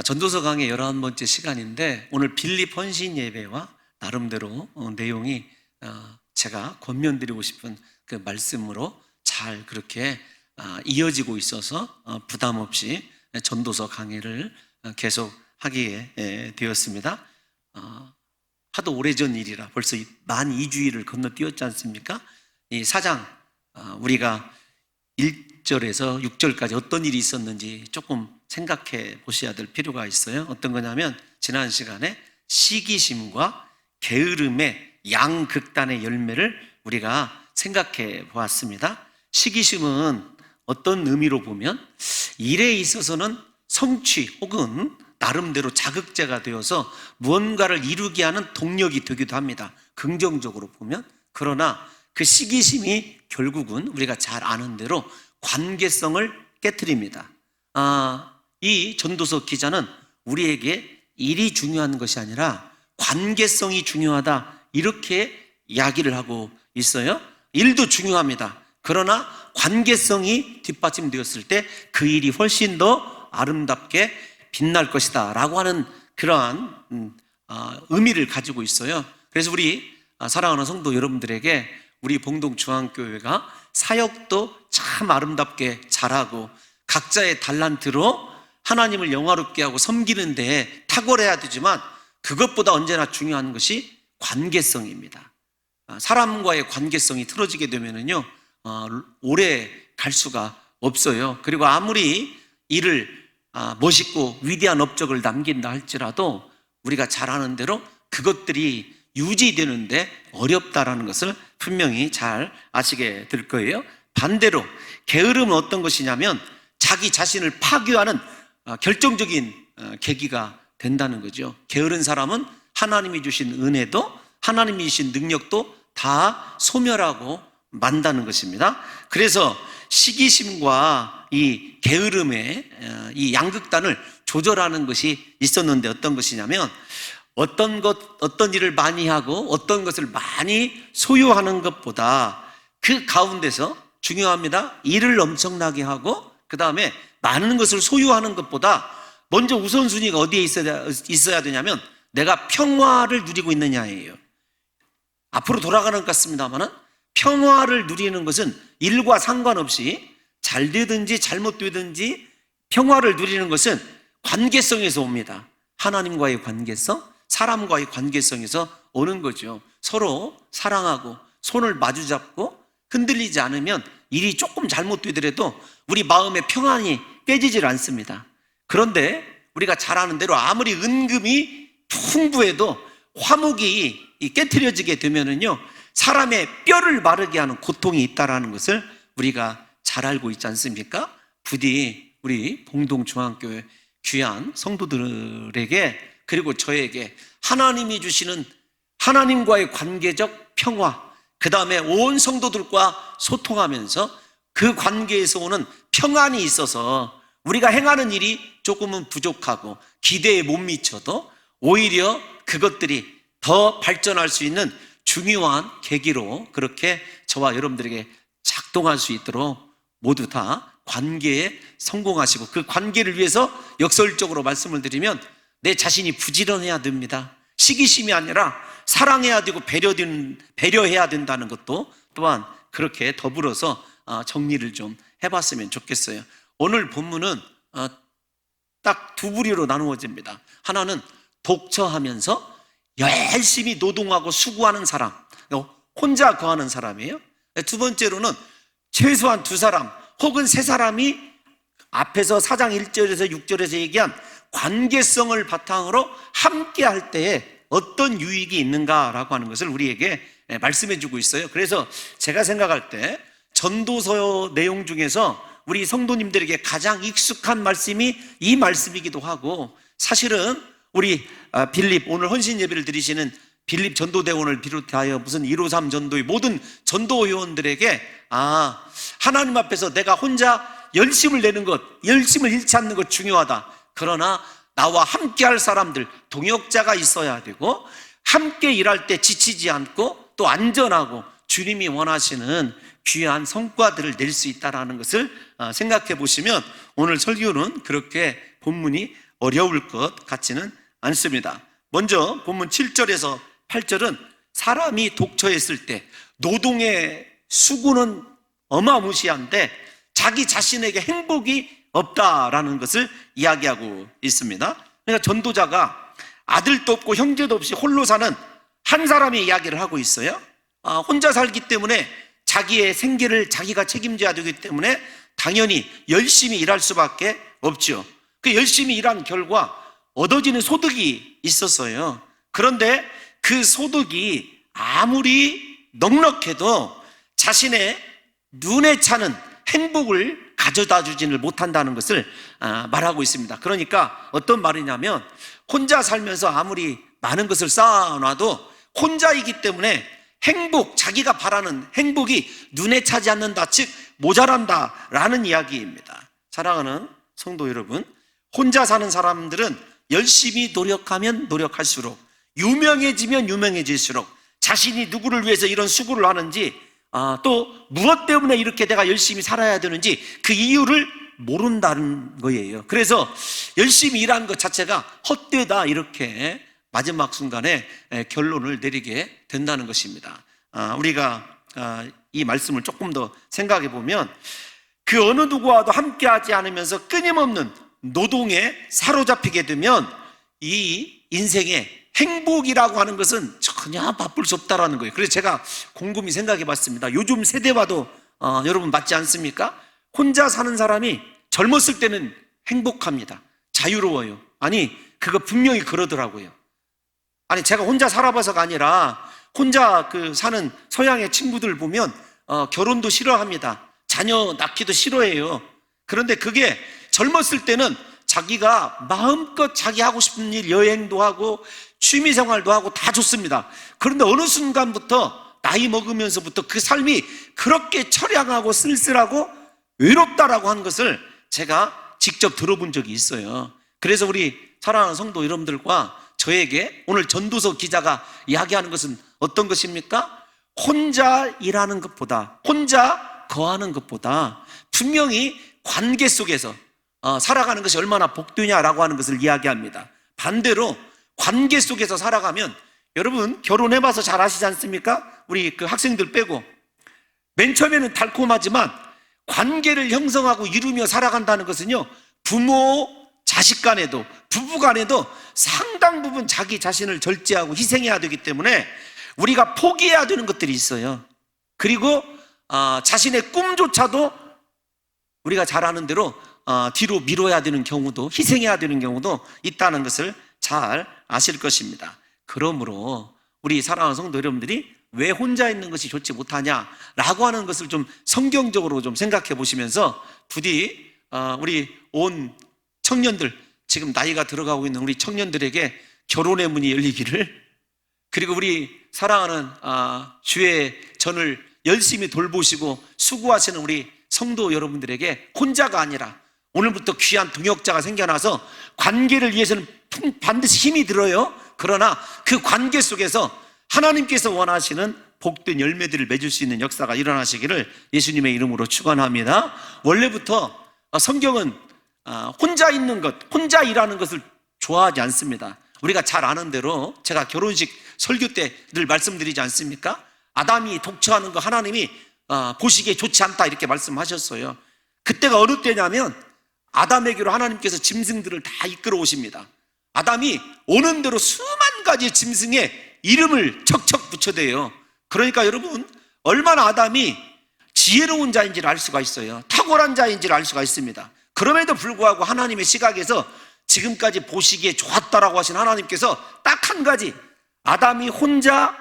전도서 강의 11번째 시간인데 오늘 빌립 헌신 예배와 나름대로 내용이 제가 권면드리고 싶은 그 말씀으로 잘 그렇게 이어지고 있어서 부담 없이 전도서 강의를 계속 하게 되었습니다. 하도 오래전 일이라 벌써 만 2주일을 건너뛰었지 않습니까? 이 4장 우리가 1절에서 6절까지 어떤 일이 있었는지 조금 생각해 보셔야 될 필요가 있어요. 어떤 거냐면 지난 시간에 시기심과 게으름의 양극단의 열매를 우리가 생각해 보았습니다. 시기심은 어떤 의미로 보면 일에 있어서는 성취 혹은 나름대로 자극제가 되어서 무언가를 이루게 하는 동력이 되기도 합니다. 긍정적으로 보면. 그러나 그 시기심이 결국은 우리가 잘 아는 대로 관계성을 깨트립니다. 이 전도서 기자는 우리에게 일이 중요한 것이 아니라 관계성이 중요하다 이렇게 이야기를 하고 있어요. 일도 중요합니다. 그러나 관계성이 뒷받침되었을 때 그 일이 훨씬 더 아름답게 빛날 것이다 라고 하는 그러한 의미를 가지고 있어요. 그래서 우리 사랑하는 성도 여러분들에게 우리 봉동중앙교회가 사역도 참 아름답게 잘하고 각자의 달란트로 하나님을 영화롭게 하고 섬기는 데에 탁월해야 되지만 그것보다 언제나 중요한 것이 관계성입니다. 사람과의 관계성이 틀어지게 되면은요 오래 갈 수가 없어요. 그리고 아무리 일을 멋있고 위대한 업적을 남긴다 할지라도 우리가 잘 아는 대로 그것들이 유지되는데 어렵다라는 것을 분명히 잘 아시게 될 거예요. 반대로 게으름은 어떤 것이냐면 자기 자신을 파괴하는 결정적인 계기가 된다는 거죠. 게으른 사람은 하나님이 주신 은혜도 하나님이 주신 능력도 다 소멸하고 만다는 것입니다. 그래서 시기심과 이 게으름의 이 양극단을 조절하는 것이 있었는데 어떤 것이냐면 어떤 일을 많이 하고 어떤 것을 많이 소유하는 것보다 그 가운데서 중요합니다. 일을 엄청나게 하고 그 다음에 많은 것을 소유하는 것보다 먼저 우선순위가 어디에 있어야 되냐면 내가 평화를 누리고 있느냐예요. 앞으로 돌아가는 것 같습니다만 평화를 누리는 것은 일과 상관없이 잘 되든지 잘못되든지 평화를 누리는 것은 관계성에서 옵니다. 하나님과의 관계성, 사람과의 관계성에서 오는 거죠. 서로 사랑하고 손을 마주잡고 흔들리지 않으면 일이 조금 잘못되더라도 우리 마음의 평안이 깨지질 않습니다. 그런데 우리가 잘 아는 대로 아무리 은금이 풍부해도 화목이 깨트려지게 되면은요 사람의 뼈를 마르게 하는 고통이 있다라는 것을 우리가 잘 알고 있지 않습니까? 부디 우리 봉동중앙교회 귀한 성도들에게 그리고 저에게 하나님이 주시는 하나님과의 관계적 평화, 그 다음에 온 성도들과 소통하면서 그 관계에서 오는 평안이 있어서 우리가 행하는 일이 조금은 부족하고 기대에 못 미쳐도 오히려 그것들이 더 발전할 수 있는 중요한 계기로 그렇게 저와 여러분들에게 작동할 수 있도록 모두 다 관계에 성공하시고 그 관계를 위해서 역설적으로 말씀을 드리면 내 자신이 부지런해야 됩니다. 시기심이 아니라 사랑해야 되고 배려해야 된다는 것도 또한 그렇게 더불어서 정리를 좀 해봤으면 좋겠어요. 오늘 본문은 딱 두 부류로 나누어집니다. 하나는 독처하면서 열심히 노동하고 수고하는 사람, 혼자 거하는 사람이에요. 두 번째로는 최소한 두 사람 혹은 세 사람이 앞에서 4장 1절에서 6절에서 얘기한 관계성을 바탕으로 함께 할 때에 어떤 유익이 있는가라고 하는 것을 우리에게 말씀해 주고 있어요. 그래서 제가 생각할 때 전도서 내용 중에서 우리 성도님들에게 가장 익숙한 말씀이 이 말씀이기도 하고 사실은 우리 빌립 오늘 헌신 예배를 드리시는 빌립 전도대원을 비롯하여 무슨 153 전도의 모든 전도 회원들에게 하나님 앞에서 내가 혼자 열심을 내는 것, 열심을 잃지 않는 것 중요하다. 그러나 나와 함께 할 사람들, 동역자가 있어야 되고 함께 일할 때 지치지 않고 또 안전하고 주님이 원하시는 귀한 성과들을 낼 수 있다는 것을 생각해 보시면 오늘 설교는 그렇게 본문이 어려울 것 같지는 않습니다. 먼저 본문 7절에서 8절은 사람이 독처했을 때 노동의 수고는 어마무시한데 자기 자신에게 행복이 없다라는 것을 이야기하고 있습니다. 그러니까 전도자가 아들도 없고 형제도 없이 홀로 사는 한 사람의 이야기를 하고 있어요. 혼자 살기 때문에 자기의 생계를 자기가 책임져야 되기 때문에 당연히 열심히 일할 수밖에 없죠. 그 열심히 일한 결과 얻어지는 소득이 있었어요. 그런데 그 소득이 아무리 넉넉해도 자신의 눈에 차는 행복을 가져다 주지를 못한다는 것을 말하고 있습니다. 그러니까 어떤 말이냐면 혼자 살면서 아무리 많은 것을 쌓아놔도 혼자이기 때문에 행복, 자기가 바라는 행복이 눈에 차지 않는다, 즉 모자란다라는 이야기입니다. 사랑하는 성도 여러분, 혼자 사는 사람들은 열심히 노력하면 노력할수록, 유명해지면 유명해질수록 자신이 누구를 위해서 이런 수고를 하는지, 또 무엇 때문에 이렇게 내가 열심히 살아야 되는지 그 이유를 모른다는 거예요. 그래서 열심히 일하는 것 자체가 헛되다, 이렇게 마지막 순간에 결론을 내리게 된다는 것입니다. 우리가 이 말씀을 조금 더 생각해 보면 그 어느 누구와도 함께하지 않으면서 끊임없는 노동에 사로잡히게 되면 이 인생의 행복이라고 하는 것은 전혀 맛볼 수 없다라는 거예요. 그래서 제가 곰곰이 생각해 봤습니다. 요즘 세대와도 여러분 맞지 않습니까? 혼자 사는 사람이 젊었을 때는 행복합니다. 자유로워요. 아니, 그거 분명히 그러더라고요. 아니, 제가 혼자 살아봐서가 아니라 혼자 사는 서양의 친구들 보면 결혼도 싫어합니다. 자녀 낳기도 싫어해요. 그런데 그게 젊었을 때는 자기가 마음껏 자기 하고 싶은 일, 여행도 하고 취미생활도 하고 다 좋습니다. 그런데 어느 순간부터 나이 먹으면서부터 그 삶이 그렇게 처량하고 쓸쓸하고 외롭다라고 하는 것을 제가 직접 들어본 적이 있어요. 그래서 우리 사랑하는 성도 여러분들과 저에게 오늘 전도서 기자가 이야기하는 것은 어떤 것입니까? 혼자 일하는 것보다, 혼자 거하는 것보다 분명히 관계 속에서 살아가는 것이 얼마나 복되냐라고 하는 것을 이야기합니다. 반대로 관계 속에서 살아가면, 여러분 결혼해봐서 잘 아시지 않습니까? 우리 그 학생들 빼고 맨 처음에는 달콤하지만 관계를 형성하고 이루며 살아간다는 것은요, 부모 자식 간에도 부부 간에도 상당 부분 자기 자신을 절제하고 희생해야 되기 때문에 우리가 포기해야 되는 것들이 있어요. 그리고 자신의 꿈조차도 우리가 잘 아는 대로 뒤로 미뤄야 되는 경우도, 희생해야 되는 경우도 있다는 것을 잘 아실 것입니다. 그러므로 우리 사랑하는 성도 여러분들이 왜 혼자 있는 것이 좋지 못하냐라고 하는 것을 좀 성경적으로 좀 생각해 보시면서 부디 우리 온 청년들, 지금 나이가 들어가고 있는 우리 청년들에게 결혼의 문이 열리기를, 그리고 우리 사랑하는 주의 전을 열심히 돌보시고 수고하시는 우리 성도 여러분들에게 혼자가 아니라 오늘부터 귀한 동역자가 생겨나서 관계를 위해서는 반드시 힘이 들어요. 그러나 그 관계 속에서 하나님께서 원하시는 복된 열매들을 맺을 수 있는 역사가 일어나시기를 예수님의 이름으로 축원합니다. 원래부터 성경은 혼자 있는 것, 혼자 일하는 것을 좋아하지 않습니다. 우리가 잘 아는 대로 제가 결혼식 설교 때 늘 말씀드리지 않습니까? 아담이 독처하는 거 하나님이 보시기에 좋지 않다, 이렇게 말씀하셨어요. 그때가 어느 때냐면 아담에게로 하나님께서 짐승들을 다 이끌어 오십니다. 아담이 오는 대로 수만 가지 짐승의 이름을 척척 붙여대요. 그러니까 여러분, 얼마나 아담이 지혜로운 자인지를 알 수가 있어요. 탁월한 자인지를 알 수가 있습니다. 그럼에도 불구하고 하나님의 시각에서 지금까지 보시기에 좋았다라고 하신 하나님께서 딱 한 가지, 아담이 혼자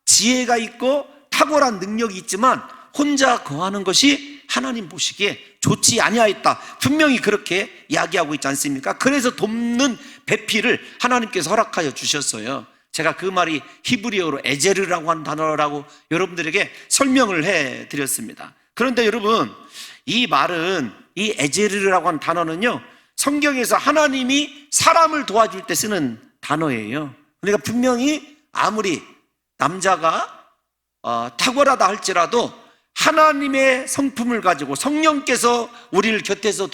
지혜가 있고 탁월한 능력이 있지만 혼자 거하는 것이 하나님 보시기에 좋지 아니하였다, 분명히 그렇게 이야기하고 있지 않습니까? 그래서 돕는 배필을 하나님께서 허락하여 주셨어요. 제가 그 말이 히브리어로 에제르라고 하는 단어라고 여러분들에게 설명을 해드렸습니다. 그런데 여러분, 이 말은, 이 에제르라고 하는 단어는요, 성경에서 하나님이 사람을 도와줄 때 쓰는 단어예요. 그러니까 분명히 아무리 남자가 탁월하다 할지라도 하나님의 성품을 가지고 성령께서 우리를 곁에서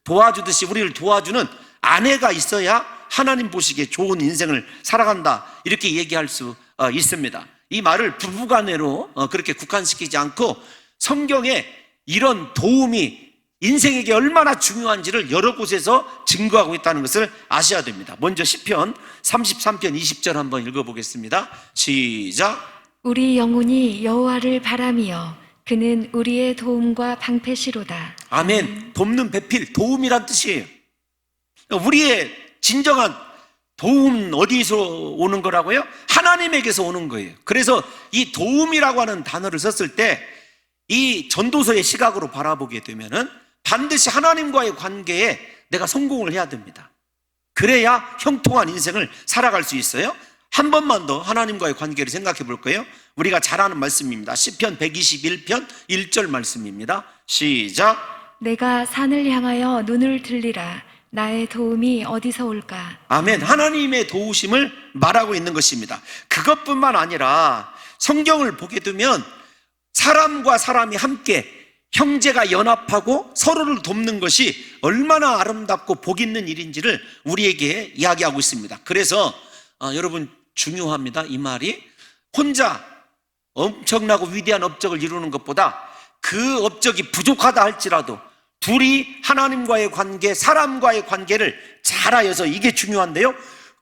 도와주듯이 우리를 도와주는 아내가 있어야 하나님 보시기에 좋은 인생을 살아간다, 이렇게 얘기할 수 있습니다. 이 말을 부부간에로 그렇게 국한시키지 않고 성경에 이런 도움이 인생에게 얼마나 중요한지를 여러 곳에서 증거하고 있다는 것을 아셔야 됩니다. 먼저 시편 33편 20절 한번 읽어보겠습니다. 시작. 우리 영혼이 여호와를 바라미어 그는 우리의 도움과 방패시로다. 아멘. 돕는 배필, 도움이란 뜻이에요. 우리의 진정한 도움 어디서 오는 거라고요? 하나님에게서 오는 거예요. 그래서 이 도움이라고 하는 단어를 썼을 때 이 전도서의 시각으로 바라보게 되면은 반드시 하나님과의 관계에 내가 성공을 해야 됩니다. 그래야 형통한 인생을 살아갈 수 있어요. 한 번만 더 하나님과의 관계를 생각해 볼 거예요. 우리가 잘 아는 말씀입니다. 시편 121편 1절 말씀입니다. 시작. 내가 산을 향하여 눈을 들리라. 나의 도움이 어디서 올까? 아멘. 하나님의 도우심을 말하고 있는 것입니다. 그것뿐만 아니라 성경을 보게 되면 사람과 사람이 함께 형제가 연합하고 서로를 돕는 것이 얼마나 아름답고 복 있는 일인지를 우리에게 이야기하고 있습니다. 그래서 여러분 중요합니다. 이 말이 혼자 엄청나고 위대한 업적을 이루는 것보다 그 업적이 부족하다 할지라도 둘이 하나님과의 관계, 사람과의 관계를 잘하여서, 이게 중요한데요,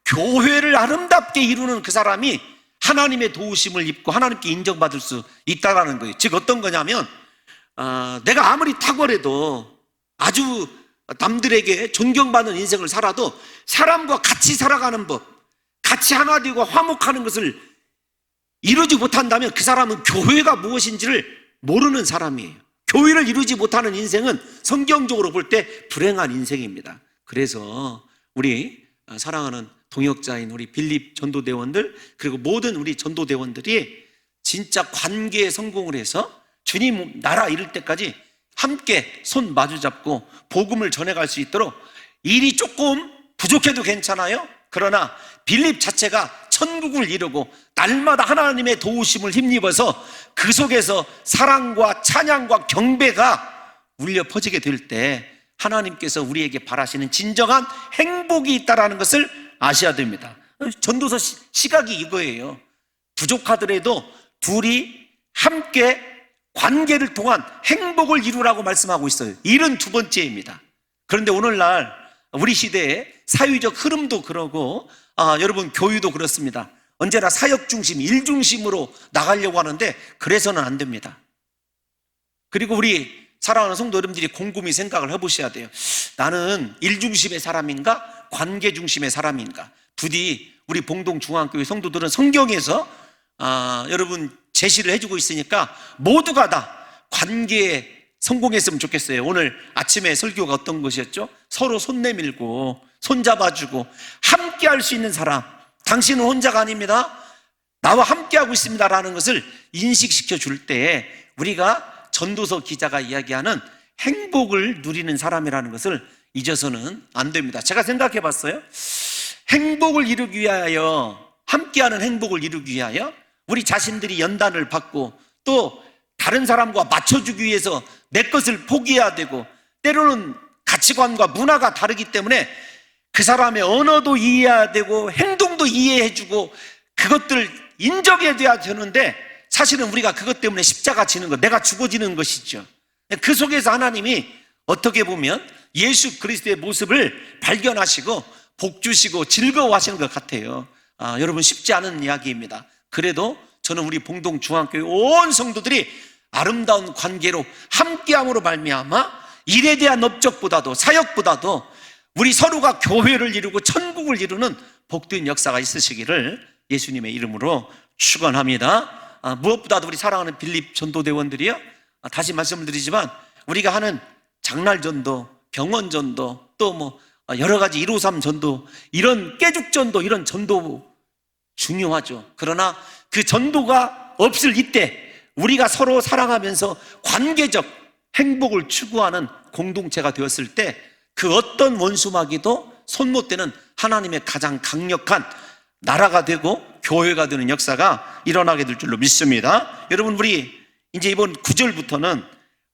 교회를 아름답게 이루는 그 사람이 하나님의 도우심을 입고 하나님께 인정받을 수 있다는 거예요. 즉 어떤 거냐면 내가 아무리 탁월해도, 아주 남들에게 존경받는 인생을 살아도 사람과 같이 살아가는 법, 같이 하나 되고 화목하는 것을 이루지 못한다면 그 사람은 교회가 무엇인지를 모르는 사람이에요. 교회를 이루지 못하는 인생은 성경적으로 볼 때 불행한 인생입니다. 그래서 우리 사랑하는 동역자인 우리 빌립 전도대원들, 그리고 모든 우리 전도대원들이 진짜 관계에 성공을 해서 주님 나라 이룰 때까지 함께 손 마주잡고 복음을 전해갈 수 있도록, 일이 조금 부족해도 괜찮아요. 그러나 빌립 자체가 천국을 이루고 날마다 하나님의 도우심을 힘입어서 그 속에서 사랑과 찬양과 경배가 울려 퍼지게 될 때 하나님께서 우리에게 바라시는 진정한 행복이 있다는 것을 아셔야 됩니다. 전도서 시각이 이거예요. 부족하더라도 둘이 함께 관계를 통한 행복을 이루라고 말씀하고 있어요. 일은 두 번째입니다. 그런데 오늘날 우리 시대의 사회적 흐름도 그러고 여러분 교회도 그렇습니다. 언제나 사역 중심, 일 중심으로 나가려고 하는데 그래서는 안 됩니다. 그리고 우리 사랑하는 성도 여러분들이 곰곰이 생각을 해보셔야 돼요. 나는 일 중심의 사람인가, 관계 중심의 사람인가? 부디 우리 봉동중앙교회 성도들은 성경에서 여러분 제시를 해주고 있으니까 모두가 다 관계에 성공했으면 좋겠어요. 오늘 아침에 설교가 어떤 것이었죠? 서로 손 내밀고 손잡아주고 함께 할 수 있는 사람, 당신은 혼자가 아닙니다, 나와 함께 하고 있습니다 라는 것을 인식시켜 줄 때 우리가 전도서 기자가 이야기하는 행복을 누리는 사람이라는 것을 잊어서는 안 됩니다. 제가 생각해 봤어요. 행복을 이루기 위하여, 함께하는 행복을 이루기 위하여 우리 자신들이 연단을 받고 또 다른 사람과 맞춰주기 위해서 내 것을 포기해야 되고, 때로는 가치관과 문화가 다르기 때문에 그 사람의 언어도 이해해야 되고 행동도 이해해주고 그것들 인정해야 되는데, 사실은 우리가 그것 때문에 십자가 지는 것, 내가 죽어지는 것이죠. 그 속에서 하나님이 어떻게 보면 예수 그리스도의 모습을 발견하시고 복 주시고 즐거워하시는 것 같아요. 여러분 쉽지 않은 이야기입니다. 그래도 저는 우리 봉동중앙교회 온 성도들이 아름다운 관계로 함께함으로 말미암아 일에 대한 업적보다도 사역보다도 우리 서로가 교회를 이루고 천국을 이루는 복된 역사가 있으시기를 예수님의 이름으로 축원합니다. 무엇보다도 우리 사랑하는 빌립 전도대원들이요, 다시 말씀을 드리지만 우리가 하는 장날전도, 병원전도, 또 뭐 여러 가지 153 전도, 이런 깨죽전도, 이런 전도 중요하죠. 그러나 그 전도가 없을 이때 우리가 서로 사랑하면서 관계적 행복을 추구하는 공동체가 되었을 때 그 어떤 원수마귀도 손 못 대는 하나님의 가장 강력한 나라가 되고 교회가 되는 역사가 일어나게 될 줄로 믿습니다. 여러분, 우리 이제 이번 9절부터는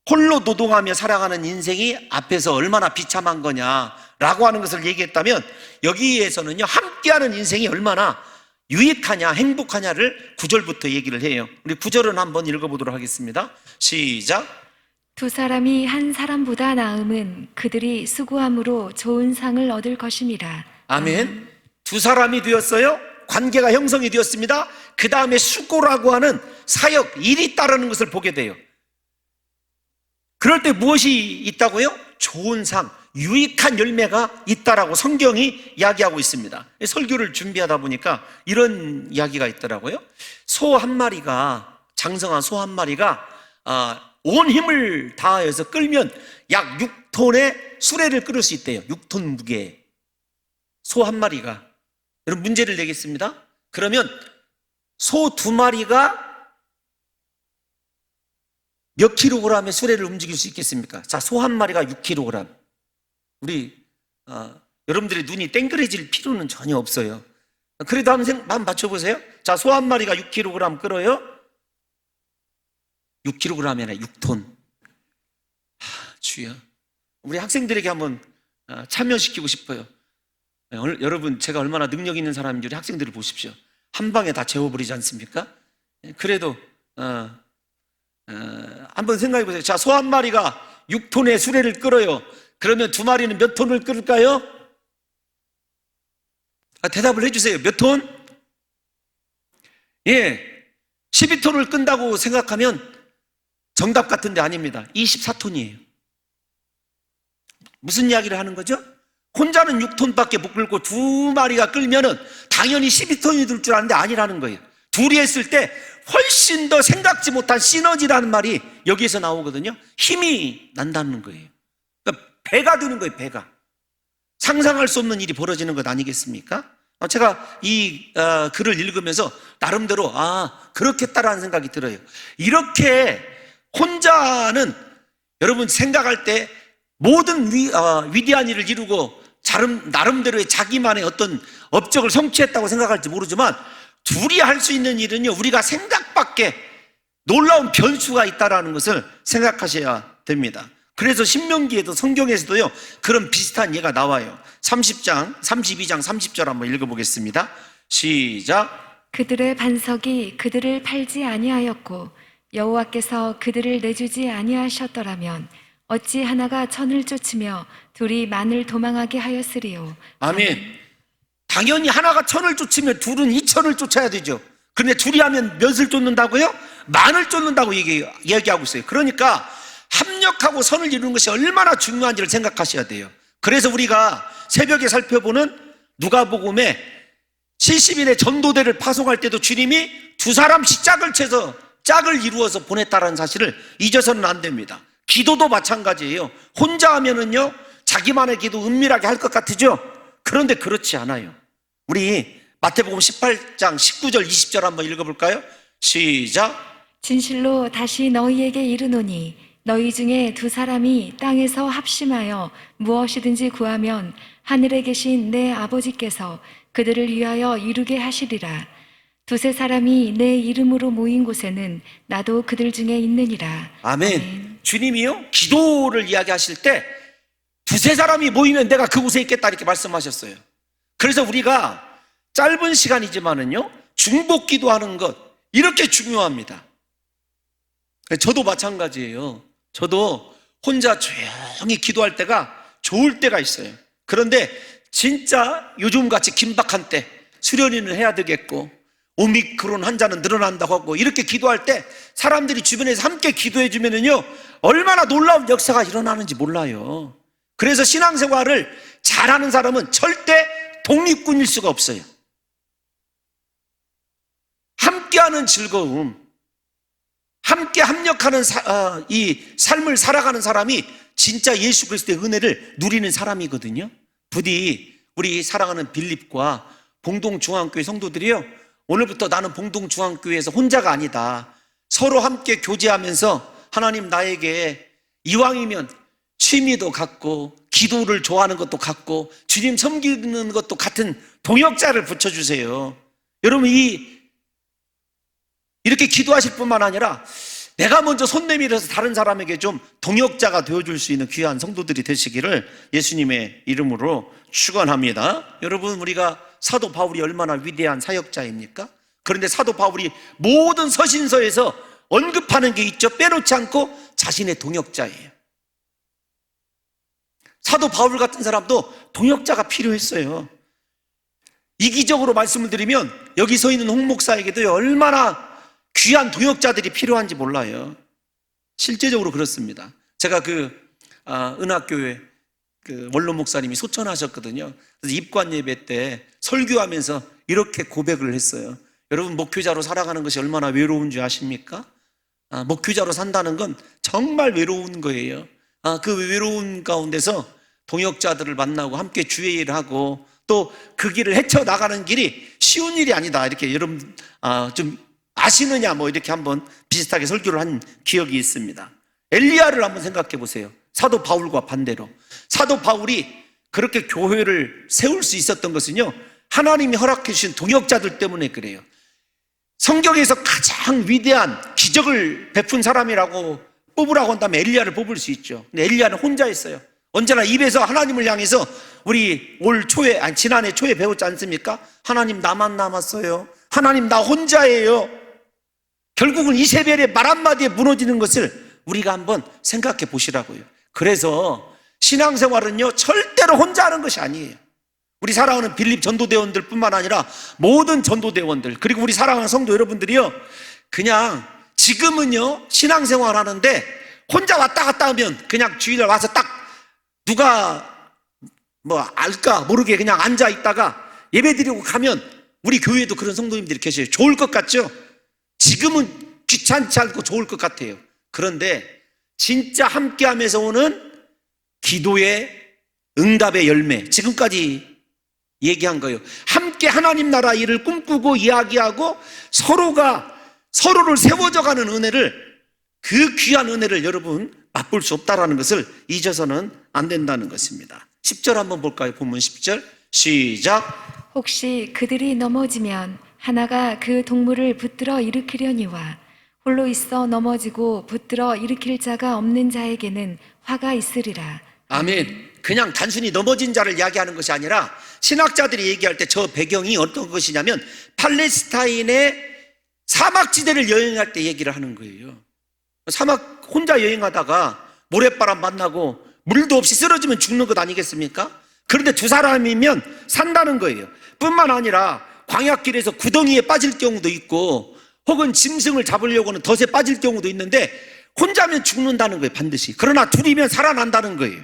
홀로 노동하며 살아가는 인생이 앞에서 얼마나 비참한 거냐 라고 하는 것을 얘기했다면, 여기에서는요 함께하는 인생이 얼마나 유익하냐 행복하냐를 9절부터 얘기를 해요. 우리 9절은 한번 읽어보도록 하겠습니다. 시작. 두 사람이 한 사람보다 나음은 그들이 수고함으로 좋은 상을 얻을 것임이라. 아멘. 두 사람이 되었어요. 관계가 형성이 되었습니다. 그 다음에 수고라고 하는 사역, 일이 따르는 것을 보게 돼요. 그럴 때 무엇이 있다고요? 좋은 상, 유익한 열매가 있다라고 성경이 이야기하고 있습니다. 설교를 준비하다 보니까 이런 이야기가 있더라고요. 소 한 마리가, 장성한 소 한 마리가 온 힘을 다하여서 끌면 약 6톤의 수레를 끌을 수 있대요. 6톤 무게. 소 한 마리가. 여러분 문제를 내겠습니다. 그러면 소 2마리가 몇 킬로그램의 수레를 움직일 수 있겠습니까? 자, 소 한 마리가 6kg. 우리 여러분들의 눈이 땡그레질 필요는 전혀 없어요. 그래도 한번 맞춰보세요. 자, 소 한 마리가 6kg 끌어요. 6kg이 아니라 6톤. 주여, 우리 학생들에게 한번 참여시키고 싶어요. 여러분, 제가 얼마나 능력 있는 사람인지 우리 학생들을 보십시오. 한 방에 다 재워버리지 않습니까? 그래도 한번 생각해 보세요. 자, 소 한 마리가 6톤의 수레를 끌어요. 그러면 2마리는 몇 톤을 끌을까요? 대답을 해주세요. 몇 톤? 예, 12톤을 끈다고 생각하면 정답 같은데 아닙니다. 24톤이에요. 무슨 이야기를 하는 거죠? 혼자는 6톤밖에 못 끌고 2마리가 끌면은 당연히 12톤이 들 줄 아는데 아니라는 거예요. 둘이 했을 때 훨씬 더 생각지 못한 시너지라는 말이 여기에서 나오거든요. 힘이 난다는 거예요. 그러니까 배가 되는 거예요. 배가. 상상할 수 없는 일이 벌어지는 것 아니겠습니까? 제가 이 글을 읽으면서 나름대로 그렇겠다라는 생각이 들어요. 이렇게 혼자는 여러분 생각할 때 모든 위대한 일을 이루고 나름대로의 자기만의 어떤 업적을 성취했다고 생각할지 모르지만, 둘이 할 수 있는 일은요, 우리가 생각밖에 놀라운 변수가 있다는 것을 생각하셔야 됩니다. 그래서 신명기에도 성경에서도요 그런 비슷한 예가 나와요. 32장 30절 한번 읽어보겠습니다. 시작. 그들의 반석이 그들을 팔지 아니하였고 여호와께서 그들을 내주지 아니하셨더라면 어찌 하나가 천을 쫓으며 둘이 만을 도망하게 하였으리요. 아멘. 당연히 하나가 천을 쫓으면 둘은 2천을 쫓아야 되죠. 그런데 둘이 하면 몇을 쫓는다고요? 만을 쫓는다고 얘기하고 있어요. 그러니까 합력하고 선을 이루는 것이 얼마나 중요한지를 생각하셔야 돼요. 그래서 우리가 새벽에 살펴보는 누가복음에 70인의 전도대를 파송할 때도 주님이 2사람씩 짝을 이루어서 보냈다는 사실을 잊어서는 안 됩니다. 기도도 마찬가지예요. 혼자 하면은요 자기만의 기도 은밀하게 할 것 같으죠? 그런데 그렇지 않아요. 우리 마태복음 18장 19절 20절 한번 읽어볼까요? 시작. 진실로 다시 너희에게 이르노니 너희 중에 2사람이 땅에서 합심하여 무엇이든지 구하면 하늘에 계신 내 아버지께서 그들을 위하여 이루게 하시리라. 2-3사람이 내 이름으로 모인 곳에는 나도 그들 중에 있느니라. 아멘. 주님이요 기도를 이야기하실 때 2-3사람이 모이면 내가 그곳에 있겠다 이렇게 말씀하셨어요. 그래서 우리가 짧은 시간이지만은요 중복 기도하는 것 이렇게 중요합니다. 저도 마찬가지예요. 저도 혼자 조용히 기도할 때가 좋을 때가 있어요. 그런데 진짜 요즘같이 긴박한 때 수련회는 해야 되겠고 오미크론 환자는 늘어난다고 하고 이렇게 기도할 때 사람들이 주변에서 함께 기도해 주면은요 얼마나 놀라운 역사가 일어나는지 몰라요. 그래서 신앙생활을 잘하는 사람은 절대 독립군일 수가 없어요. 함께하는 즐거움, 함께 합력하는 이 삶을 살아가는 사람이 진짜 예수 그리스도의 은혜를 누리는 사람이거든요. 부디 우리 사랑하는 빌립과 봉동중앙교회 성도들이요 오늘부터 나는 봉동중앙교회에서 혼자가 아니다. 서로 함께 교제하면서 하나님 나에게 이왕이면 취미도 갖고 기도를 좋아하는 것도 같고 주님 섬기는 것도 같은 동역자를 붙여주세요. 여러분 이렇게 기도하실 뿐만 아니라 내가 먼저 손 내밀어서 다른 사람에게 좀 동역자가 되어줄 수 있는 귀한 성도들이 되시기를 예수님의 이름으로 축원합니다. 여러분, 우리가 사도 바울이 얼마나 위대한 사역자입니까? 그런데 사도 바울이 모든 서신서에서 언급하는 게 있죠. 빼놓지 않고 자신의 동역자예요. 사도 바울 같은 사람도 동역자가 필요했어요. 이기적으로 말씀을 드리면 여기 서 있는 홍 목사에게도 얼마나 귀한 동역자들이 필요한지 몰라요. 실제적으로 그렇습니다. 제가 은학교에 원로 목사님이 소천하셨거든요. 그래서 입관 예배 때 설교하면서 이렇게 고백을 했어요. 여러분, 목회자로 살아가는 것이 얼마나 외로운 줄 아십니까? 목회자로 산다는 건 정말 외로운 거예요. 그 외로운 가운데서 동역자들을 만나고 함께 주의 일을 하고 또 그 길을 헤쳐나가는 길이 쉬운 일이 아니다. 이렇게 여러분 좀 아시느냐 뭐 이렇게 한번 비슷하게 설교를 한 기억이 있습니다. 엘리야를 한번 생각해 보세요. 사도 바울과 반대로 사도 바울이 그렇게 교회를 세울 수 있었던 것은요, 하나님이 허락해 주신 동역자들 때문에 그래요. 성경에서 가장 위대한 기적을 베푼 사람이라고 뽑으라고 한다면 엘리야를 뽑을 수 있죠. 근데 엘리야는 혼자였어요. 언제나 입에서 하나님을 향해서 우리 지난해 초에 배웠지 않습니까? 하나님, 나만 남았어요. 하나님, 나 혼자예요. 결국은 이세벨의 말 한마디에 무너지는 것을 우리가 한번 생각해 보시라고요. 그래서 신앙생활은요, 절대로 혼자 하는 것이 아니에요. 우리 사랑하는 빌립 전도대원들 뿐만 아니라 모든 전도대원들, 그리고 우리 사랑하는 성도 여러분들이요, 그냥 지금은요 신앙생활 하는데 혼자 왔다 갔다 하면 그냥 주일날 와서 딱 누가 뭐 알까 모르게 그냥 앉아 있다가 예배 드리고 가면, 우리 교회에도 그런 성도님들이 계셔요. 좋을 것 같죠? 지금은 귀찮지 않고 좋을 것 같아요. 그런데 진짜 함께하면서 오는 기도의 응답의 열매, 지금까지 얘기한 거예요. 함께 하나님 나라 일을 꿈꾸고 이야기하고 서로가 서로를 세워져가는 은혜를, 그 귀한 은혜를 여러분 맛볼 수 없다라는 것을 잊어서는 안 된다는 것입니다. 10절 한번 볼까요? 본문 10절 시작. 혹시 그들이 넘어지면 하나가 그 동물을 붙들어 일으키려니와 홀로 있어 넘어지고 붙들어 일으킬 자가 없는 자에게는 화가 있으리라. 아멘. 그냥 단순히 넘어진 자를 이야기하는 것이 아니라 신학자들이 얘기할 때 저 배경이 어떤 것이냐면 팔레스타인의 사막지대를 여행할 때 얘기를 하는 거예요. 사막 혼자 여행하다가 모래바람 만나고 물도 없이 쓰러지면 죽는 것 아니겠습니까? 그런데 두 사람이면 산다는 거예요. 뿐만 아니라 광야길에서 구덩이에 빠질 경우도 있고 혹은 짐승을 잡으려고는 덫에 빠질 경우도 있는데 혼자면 죽는다는 거예요, 반드시. 그러나 둘이면 살아난다는 거예요.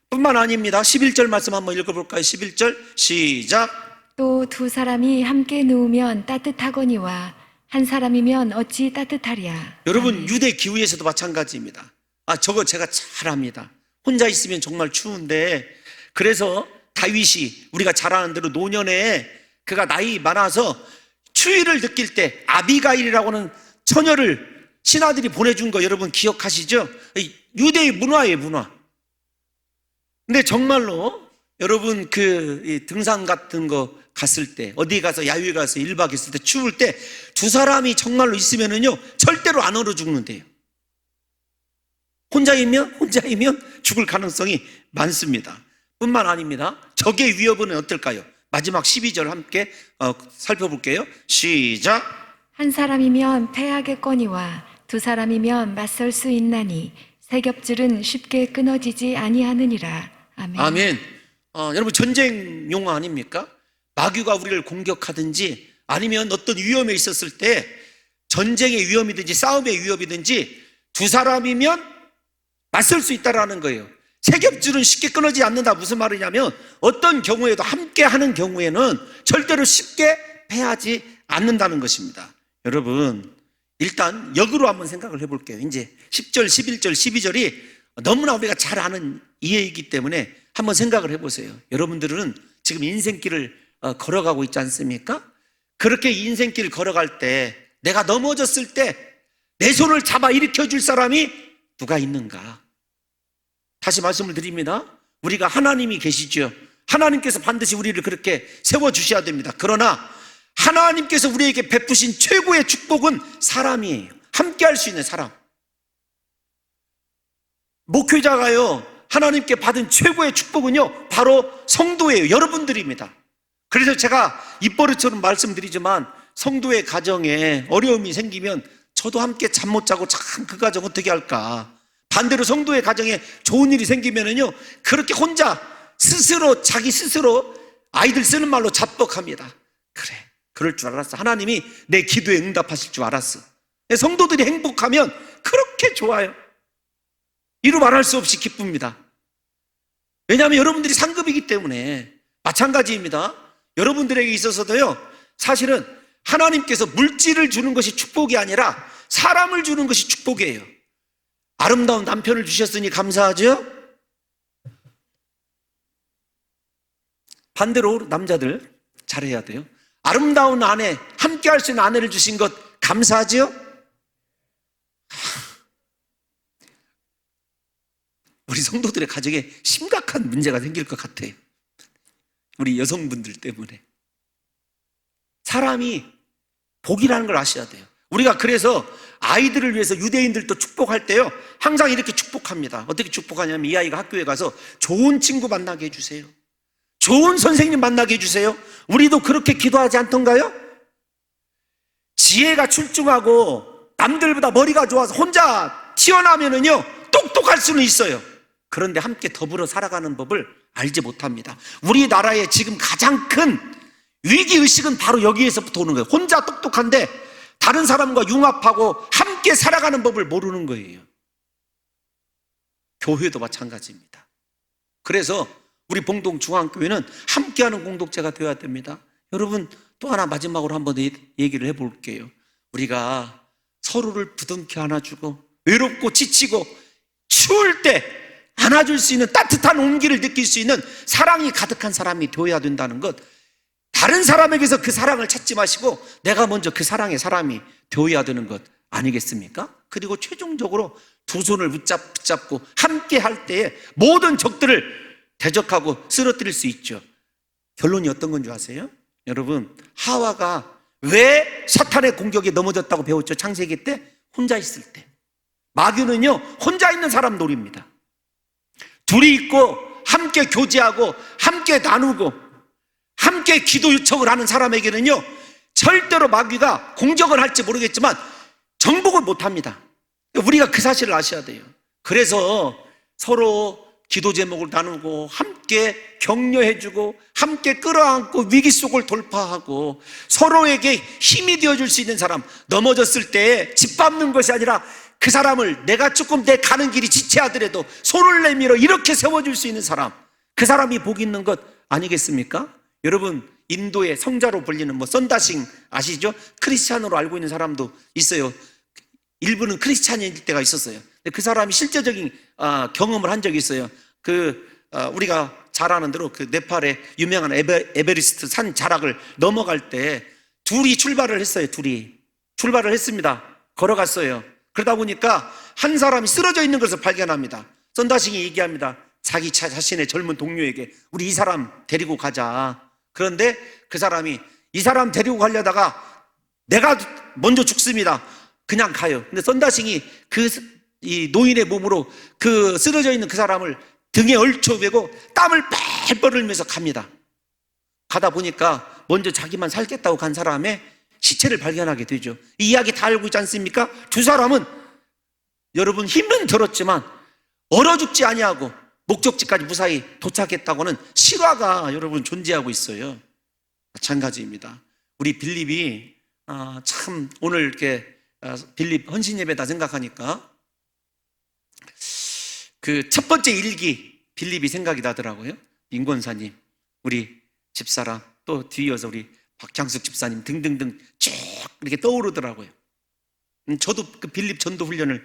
뿐만 아닙니다. 11절 말씀 한번 읽어볼까요? 11절 시작. 또 두 사람이 함께 누우면 따뜻하거니와 한 사람이면 어찌 따뜻하랴. 여러분, 유대 기후에서도 마찬가지입니다. 저거 제가 잘 압니다. 혼자 있으면 정말 추운데, 그래서 다윗이 우리가 잘 아는 대로 노년에 그가 나이 많아서 추위를 느낄 때 아비가일이라고 하는 처녀를 신하들이 보내준 거 여러분 기억하시죠? 유대의 문화예요, 문화. 근데 정말로 여러분 등산 같은 거 갔을 때, 어디 가서 야유에 가서 1박 있을 때 추울 때 두 사람이 정말로 있으면은요 절대로 안 얼어 죽는데요. 혼자이면 죽을 가능성이 많습니다. 뿐만 아닙니다. 적의 위협은 어떨까요? 마지막 12절 함께 살펴볼게요. 시작. 한 사람이면 패하겠거니와 두 사람이면 맞설 수 있나니 세 겹줄은 쉽게 끊어지지 아니하느니라. 아멘. 아멘. 여러분, 전쟁 용어 아닙니까? 마귀가 우리를 공격하든지 아니면 어떤 위험에 있었을 때, 전쟁의 위험이든지 싸움의 위협이든지 두 사람이면 맞설 수 있다라는 거예요. 세 겹줄은 쉽게 끊어지지 않는다. 무슨 말이냐면 어떤 경우에도 함께 하는 경우에는 절대로 쉽게 패하지 않는다는 것입니다. 여러분, 일단 역으로 한번 생각을 해볼게요. 이제 10절, 11절, 12절이 너무나 우리가 잘 아는 이해이기 때문에 한번 생각을 해보세요. 여러분들은 지금 인생길을 걸어가고 있지 않습니까? 그렇게 인생길을 걸어갈 때 내가 넘어졌을 때 내 손을 잡아 일으켜 줄 사람이 누가 있는가? 다시 말씀을 드립니다. 우리가 하나님이 계시죠. 하나님께서 반드시 우리를 그렇게 세워주셔야 됩니다. 그러나 하나님께서 우리에게 베푸신 최고의 축복은 사람이에요. 함께 할 수 있는 사람. 목회자가요, 하나님께 받은 최고의 축복은요, 바로 성도예요. 여러분들입니다. 그래서 제가 입버릇처럼 말씀드리지만, 성도의 가정에 어려움이 생기면 저도 함께 잠 못 자고 참 그 가정 어떻게 할까. 반대로 성도의 가정에 좋은 일이 생기면은요, 그렇게 혼자 스스로, 자기 스스로 아이들 쓰는 말로 자뻑합니다. 그래, 그럴 줄 알았어. 하나님이 내 기도에 응답하실 줄 알았어. 성도들이 행복하면 그렇게 좋아요. 이루 말할 수 없이 기쁩니다. 왜냐하면 여러분들이 상급이기 때문에. 마찬가지입니다. 여러분들에게 있어서도요, 사실은 하나님께서 물질을 주는 것이 축복이 아니라 사람을 주는 것이 축복이에요. 아름다운 남편을 주셨으니 감사하죠? 반대로 남자들 잘해야 돼요. 아름다운 아내, 함께 할 수 있는 아내를 주신 것 감사하죠? 우리 성도들의 가정에 심각한 문제가 생길 것 같아요. 우리 여성분들 때문에. 사람이 복이라는 걸 아셔야 돼요. 우리가 그래서 아이들을 위해서 유대인들도 축복할 때요, 항상 이렇게 축복합니다. 어떻게 축복하냐면, 이 아이가 학교에 가서 좋은 친구 만나게 해주세요. 좋은 선생님 만나게 해주세요. 우리도 그렇게 기도하지 않던가요? 지혜가 출중하고 남들보다 머리가 좋아서 혼자 튀어나오면은요, 똑똑할 수는 있어요. 그런데 함께 더불어 살아가는 법을 알지 못합니다. 우리나라의 지금 가장 큰 위기의식은 바로 여기에서부터 오는 거예요. 혼자 똑똑한데 다른 사람과 융합하고 함께 살아가는 법을 모르는 거예요. 교회도 마찬가지입니다. 그래서 우리 봉동 중앙교회는 함께하는 공동체가 되어야 됩니다. 여러분, 또 하나 마지막으로 한번 얘기를 해볼게요. 우리가 서로를 부둥켜 안아주고 외롭고 지치고 추울 때 안아줄 수 있는 따뜻한 온기를 느낄 수 있는 사랑이 가득한 사람이 되어야 된다는 것, 다른 사람에게서 그 사랑을 찾지 마시고 내가 먼저 그 사랑의 사람이 되어야 되는 것 아니겠습니까? 그리고 최종적으로 두 손을 붙잡고 함께 할 때에 모든 적들을 대적하고 쓰러뜨릴 수 있죠. 결론이 어떤 건 줄 아세요? 여러분, 하와가 왜 사탄의 공격에 넘어졌다고 배웠죠? 창세기 때? 혼자 있을 때. 마귀는요, 혼자 있는 사람 노립니다. 둘이 있고 함께 교제하고 함께 나누고 함께 기도 요청을 하는 사람에게는요, 절대로 마귀가 공격을 할지 모르겠지만 정복을 못합니다. 우리가 그 사실을 아셔야 돼요. 그래서 서로 기도 제목을 나누고 함께 격려해주고 함께 끌어안고 위기 속을 돌파하고 서로에게 힘이 되어줄 수 있는 사람, 넘어졌을 때 짓밟는 것이 아니라 그 사람을 내가 조금 내 가는 길이 지체하더라도 손을 내밀어 이렇게 세워줄 수 있는 사람, 그 사람이 복 있는 것 아니겠습니까? 여러분, 인도의 성자로 불리는 썬다싱 아시죠? 크리스찬으로 알고 있는 사람도 있어요. 일부는 크리스찬일 때가 있었어요. 그 사람이 실제적인 경험을 한 적이 있어요. 우리가 잘 아는 대로 그 네팔의 유명한 에베레스트 산 자락을 넘어갈 때 둘이 출발을 했어요. 둘이 출발을 했습니다. 걸어갔어요. 그러다 보니까 한 사람이 쓰러져 있는 것을 발견합니다. 썬다싱이 얘기합니다. 자기 자신의 젊은 동료에게 우리 이 사람 데리고 가자. 그런데 그 사람이 이 사람 데리고 가려다가 내가 먼저 죽습니다. 그냥 가요. 근데 썬다싱이 이 노인의 몸으로 그 쓰러져 있는 그 사람을 등에 얽혀매고 땀을 뻘뻘 흘리면서 갑니다. 가다 보니까 먼저 자기만 살겠다고 간 사람의 시체를 발견하게 되죠. 이 이야기 다 알고 있지 않습니까? 두 사람은 여러분 힘은 들었지만 얼어 죽지 아니하고 목적지까지 무사히 도착했다고는 실화가 여러분 존재하고 있어요. 마찬가지입니다. 우리 빌립이 참 오늘 이렇게 빌립 헌신 예배다 생각하니까 그 첫 번째 일기 빌립이 생각이 나더라고요. 민권사님, 우리 집사람, 또 뒤이어서 우리 박향숙 집사님 등등등 쭉 이렇게 떠오르더라고요. 저도 그 빌립 전도 훈련을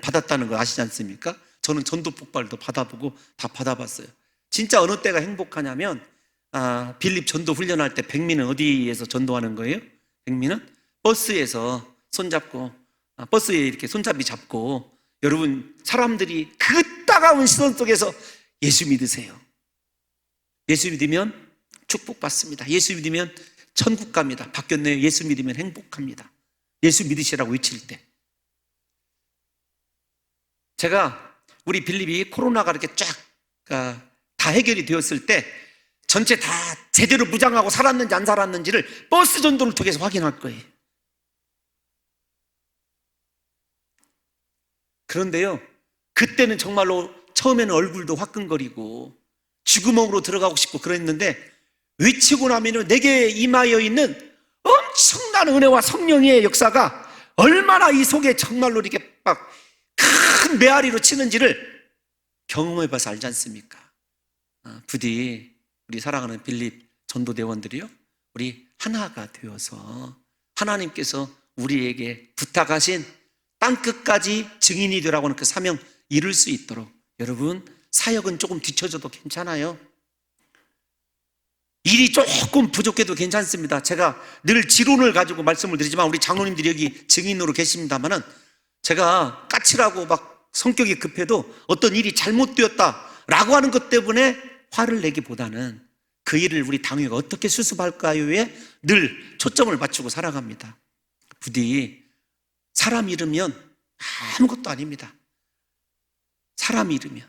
받았다는 거 아시지 않습니까? 저는 전도 폭발도 받아보고 다 받아봤어요. 진짜 어느 때가 행복하냐면 빌립 전도 훈련할 때 백미는 어디에서 전도하는 거예요? 백미는 버스에서 손잡고 버스에 이렇게 손잡이 잡고 여러분 사람들이 그 따가운 시선 속에서 예수 믿으세요. 예수 믿으면 축복받습니다. 예수 믿으면 천국 갑니다. 바뀌었네요. 예수 믿으면 행복합니다. 예수 믿으시라고 외칠 때 제가 우리 빌립이 코로나가 이렇게 쫙 다 해결이 되었을 때 전체 다 제대로 무장하고 살았는지 안 살았는지를 버스 전도를 통해서 확인할 거예요. 그런데요, 그때는 정말로 처음에는 얼굴도 화끈거리고 쥐구멍으로 들어가고 싶고 그랬는데 외치고 나면은 내게 임하여 있는 엄청난 은혜와 성령의 역사가 얼마나 이 속에 정말로 이렇게 막 큰 메아리로 치는지를 경험해 봐서 알지 않습니까? 부디 우리 사랑하는 빌립 전도대원들이요, 우리 하나가 되어서 하나님께서 우리에게 부탁하신 땅끝까지 증인이 되라고 하는 그 사명 이룰 수 있도록 여러분, 사역은 조금 뒤쳐져도 괜찮아요. 일이 조금 부족해도 괜찮습니다. 제가 늘 지론을 가지고 말씀을 드리지만 우리 장로님들이 여기 증인으로 계십니다만은 제가 까칠하고 막 성격이 급해도 어떤 일이 잘못되었다라고 하는 것 때문에 화를 내기보다는 그 일을 우리 당회가 어떻게 수습할까요에 늘 초점을 맞추고 살아갑니다. 부디 사람 잃으면 아무것도 아닙니다. 사람 잃으면.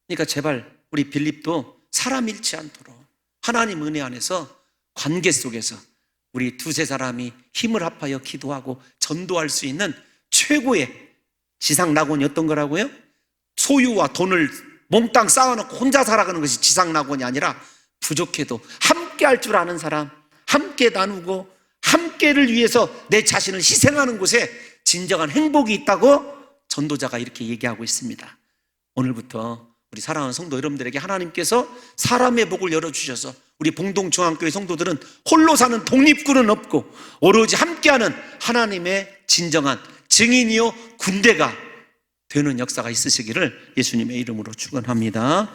그러니까 제발 우리 빌립도 사람 잃지 않도록 하나님 은혜 안에서 관계 속에서 우리 두세 사람이 힘을 합하여 기도하고 전도할 수 있는 최고의 지상 낙원이 어떤 거라고요? 소유와 돈을 몽땅 쌓아놓고 혼자 살아가는 것이 지상 낙원이 아니라 부족해도 함께 할 줄 아는 사람, 함께 나누고 함께를 위해서 내 자신을 희생하는 곳에 진정한 행복이 있다고 전도자가 이렇게 얘기하고 있습니다. 오늘부터 우리 사랑하는 성도 여러분들에게 하나님께서 사람의 복을 열어주셔서 우리 봉동중앙교회 성도들은 홀로 사는 독립군은 없고 오로지 함께하는 하나님의 진정한 증인이요 군대가 되는 역사가 있으시기를 예수님의 이름으로 축원합니다.